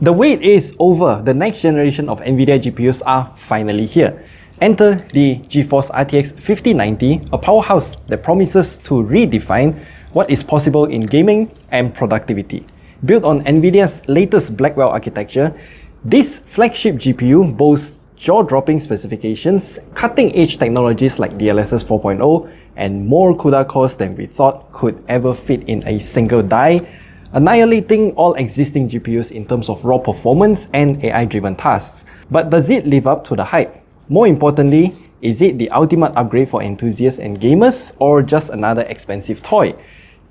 The wait is over. The next generation of NVIDIA GPUs are finally here. Enter the GeForce RTX 5090, a powerhouse that promises to redefine what is possible in gaming and productivity. Built on NVIDIA's latest Blackwell architecture, this flagship GPU boasts jaw-dropping specifications, cutting-edge technologies like DLSS 4.0, and more CUDA cores than we thought could ever fit in a single die, annihilating all existing GPUs in terms of raw performance and AI-driven tasks. But does it live up to the hype? More importantly, is it the ultimate upgrade for enthusiasts and gamers, or just another expensive toy?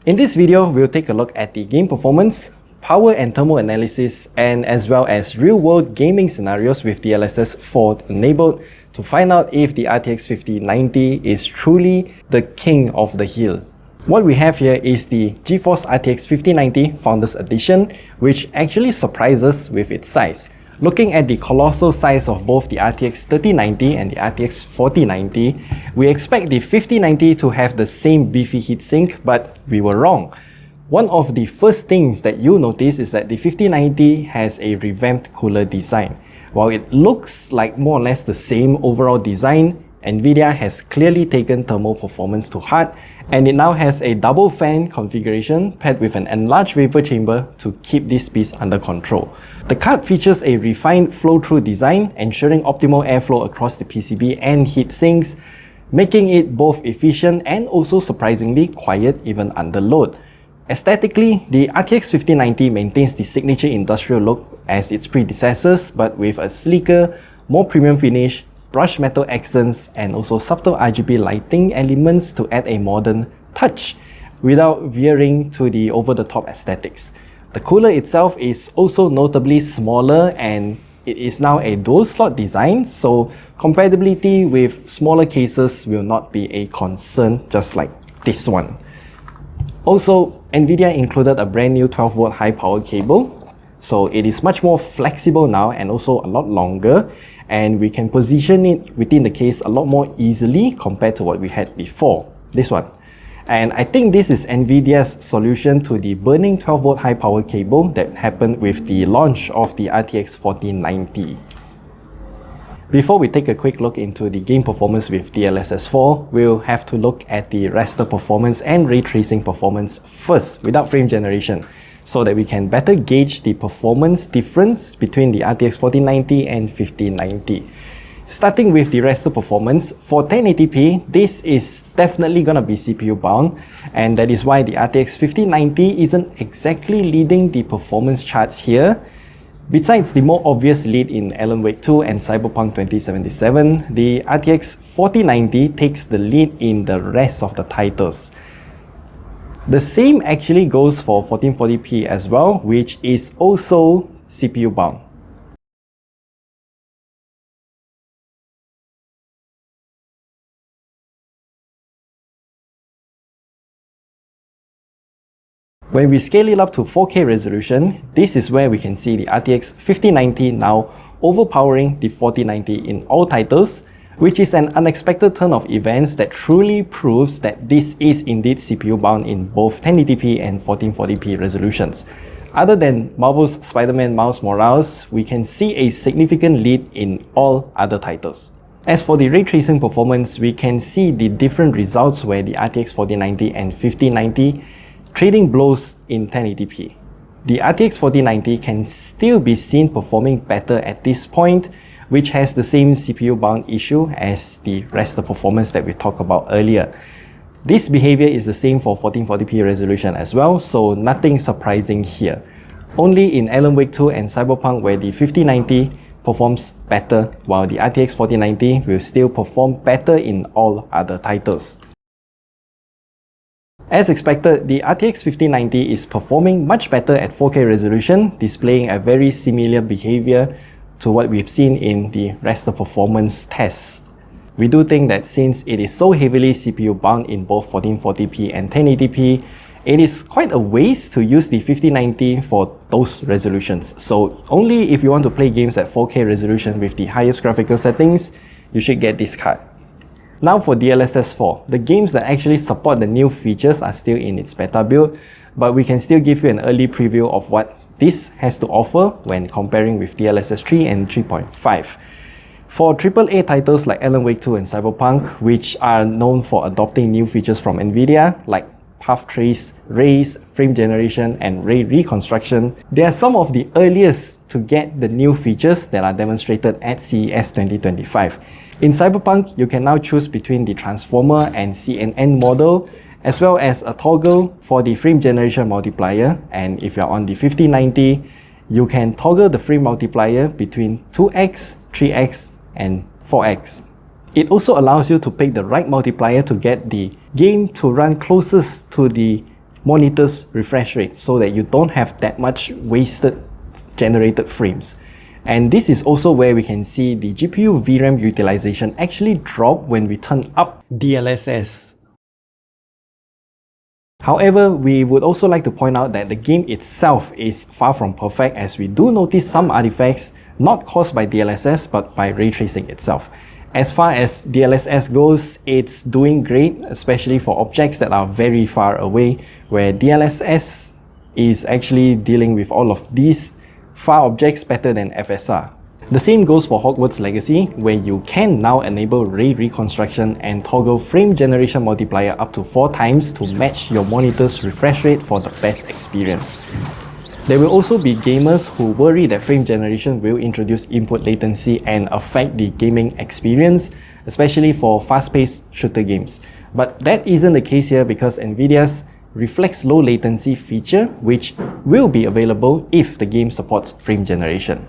In this video, we'll take a look at the game performance, power and thermal analysis, and as well as real-world gaming scenarios with DLSS 4 enabled to find out if the RTX 5090 is truly the king of the hill. What we have here is the GeForce RTX 5090 Founders Edition, which actually surprises with its size. Looking at the colossal size of both the RTX 3090 and the RTX 4090, we expect the 5090 to have the same beefy heatsink, but we were wrong. One of the first things that you'll notice is that the 5090 has a revamped cooler design. While it looks like more or less the same overall design, NVIDIA has clearly taken thermal performance to heart, and it now has a double fan configuration paired with an enlarged vapor chamber to keep this beast under control. The card features a refined flow-through design, ensuring optimal airflow across the PCB and heat sinks, making it both efficient and also surprisingly quiet even under load. Aesthetically, the RTX 5090 maintains the signature industrial look as its predecessors, but with a sleeker, more premium finish, brushed metal accents, and also subtle RGB lighting elements to add a modern touch without veering to the over-the-top aesthetics. The cooler itself is also notably smaller, and it is now a dual-slot design, so compatibility with smaller cases will not be a concern, just like this one. Also, NVIDIA included a brand new 12V high-power cable, so it is much more flexible now and also a lot longer, and we can position it within the case a lot more easily compared to what we had before, this one. And I think this is NVIDIA's solution to the burning 12V high power cable that happened with the launch of the RTX 4090. Before we take a quick look into the game performance with DLSS 4, we'll have to look at the raster performance and ray tracing performance first, without frame generation, so that we can better gauge the performance difference between the RTX 4090 and 5090. Starting with the raster performance, for 1080p, this is definitely gonna be CPU bound, and that is why the RTX 5090 isn't exactly leading the performance charts here. Besides the more obvious lead in Alan Wake 2 and Cyberpunk 2077, the RTX 4090 takes the lead in the rest of the titles. The same actually goes for 1440p as well, which is also CPU bound. When we scale it up to 4K resolution, this is where we can see the RTX 5090 now overpowering the 4090 in all titles, which is an unexpected turn of events that truly proves that this is indeed CPU bound in both 1080p and 1440p resolutions. Other than Marvel's Spider-Man Miles Morales, we can see a significant lead in all other titles. As for the ray tracing performance, we can see the different results where the RTX 4090 and 5090 trading blows in 1080p. The RTX 4090 can still be seen performing better at this point, which has the same CPU bound issue as the raster performance that we talked about earlier. This behavior is the same for 1440p resolution as well, so nothing surprising here. Only in Alan Wake 2 and Cyberpunk where the 5090 performs better, while the RTX 4090 will still perform better in all other titles. As expected, the RTX 5090 is performing much better at 4K resolution, displaying a very similar behavior to what we've seen in the raster performance test. We do think that since it is so heavily CPU bound in both 1440p and 1080p, it is quite a waste to use the 5090 for those resolutions. So only if you want to play games at 4K resolution with the highest graphical settings, you should get this card. Now for DLSS 4, the games that actually support the new features are still in its beta build. but we can still give you an early preview of what this has to offer when comparing with DLSS 3 and 3.5. For AAA titles like Alan Wake 2 and Cyberpunk, which are known for adopting new features from NVIDIA like path trace, rays, frame generation, and ray reconstruction, they are some of the earliest to get the new features that are demonstrated at CES 2025. In Cyberpunk, you can now choose between the Transformer and CNN model, as well as a toggle for the frame generation multiplier, and if you're on the 5090, you can toggle the frame multiplier between 2x, 3x, and 4x. It also allows you to pick the right multiplier to get the game to run closest to the monitor's refresh rate so that you don't have that much wasted generated frames. And this is also where we can see the GPU VRAM utilization actually drop when we turn up DLSS. However, we would also like to point out that the game itself is far from perfect, as we do notice some artifacts not caused by DLSS but by ray tracing itself. As far as DLSS goes, it's doing great, especially for objects that are very far away, where DLSS is actually dealing with all of these far objects better than FSR. The same goes for Hogwarts Legacy, where you can now enable ray reconstruction and toggle frame generation multiplier up to 4 times to match your monitor's refresh rate for the best experience. There will also be gamers who worry that frame generation will introduce input latency and affect the gaming experience, especially for fast-paced shooter games. But that isn't the case here because NVIDIA's reflects low latency feature, which will be available if the game supports frame generation.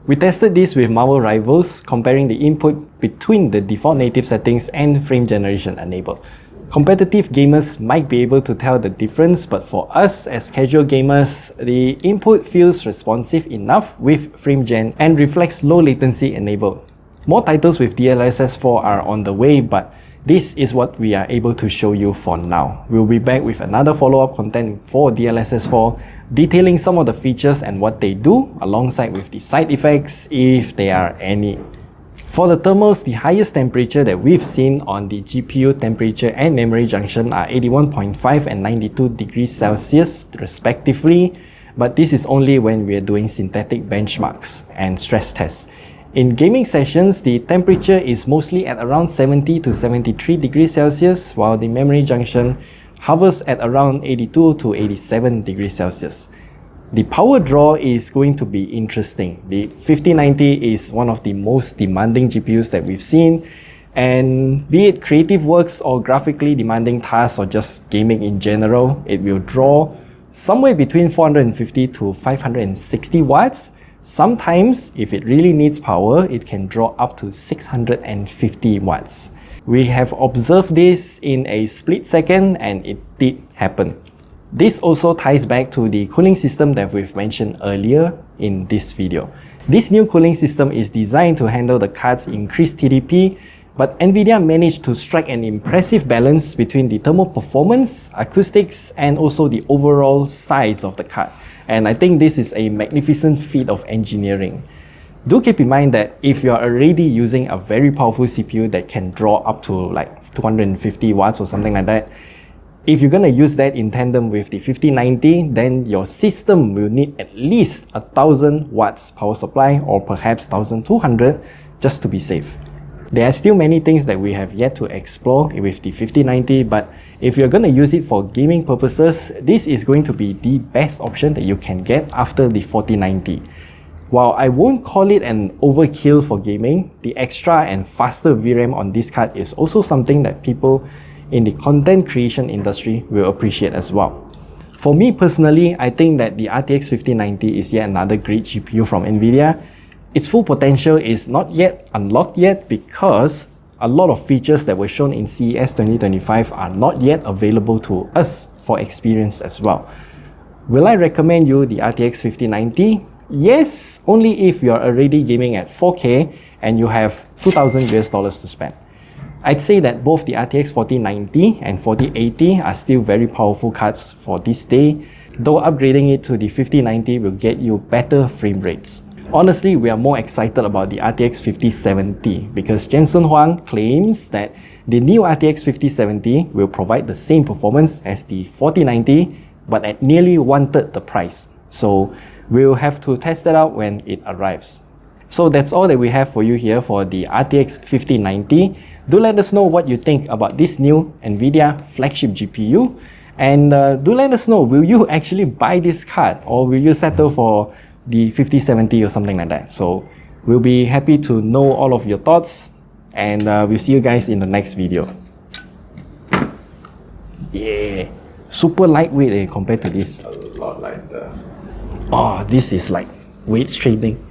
We tested this with Marvel Rivals, comparing the input between the default native settings and frame generation enabled. Competitive gamers might be able to tell the difference, but for us as casual gamers, the input feels responsive enough with frame gen and reflects low latency enabled. More titles with DLSS 4 are on the way, but this is what we are able to show you for now. We'll be back with another follow-up content for DLSS 4, detailing some of the features and what they do, alongside with the side effects if there are any. For the thermals, the highest temperature that we've seen on the GPU temperature and memory junction are 81.5 and 92 degrees Celsius respectively, but this is only when we are doing synthetic benchmarks and stress tests. In gaming sessions, the temperature is mostly at around 70 to 73 degrees Celsius, while the memory junction hovers at around 82 to 87 degrees Celsius. The power draw is going to be interesting. The 5090 is one of the most demanding GPUs that we've seen, and be it creative works or graphically demanding tasks or just gaming in general, it will draw somewhere between 450 to 560 watts. Sometimes, if it really needs power, it can draw up to 650 watts. We have observed this in a split second, and it did happen. This also ties back to the cooling system that we've mentioned earlier in this video. This new cooling system is designed to handle the card's increased TDP, but NVIDIA managed to strike an impressive balance between the thermal performance, acoustics, and also the overall size of the card. And I think this is a magnificent feat of engineering. Do keep in mind that if you are already using a very powerful CPU that can draw up to like 250 watts or something like that, if you're going to use that in tandem with the 5090, then your system will need at least 1000 watts power supply, or perhaps 1200, just to be safe. There are still many things that we have yet to explore with the 5090, but if you're going to use it for gaming purposes, this is going to be the best option that you can get after the 4090. While I won't call it an overkill for gaming, the extra and faster VRAM on this card is also something that people in the content creation industry will appreciate as well. For me personally, I think that the RTX 5090 is yet another great GPU from NVIDIA. Its full potential is not yet unlocked yet because a lot of features that were shown in CES 2025 are not yet available to us for experience as well. Will I recommend you the RTX 5090? Yes, only if you're already gaming at 4K and you have $2,000 US to spend. I'd say that both the RTX 4090 and 4080 are still very powerful cards for this day, though upgrading it to the 5090 will get you better frame rates. Honestly, we are more excited about the RTX 5070 because Jensen Huang claims that the new RTX 5070 will provide the same performance as the 4090 but at nearly 1/3 the price. So we'll have to test that out when it arrives. So that's all that we have for you here for the RTX 5090. Do let us know what you think about this new NVIDIA flagship GPU. And do let us know, will you actually buy this card or will you settle for the 5070 or something like that? So we'll be happy to know all of your thoughts, and we'll see you guys in the next video. Yeah, super lightweight compared to this. A lot lighter. Oh, this is like weight training.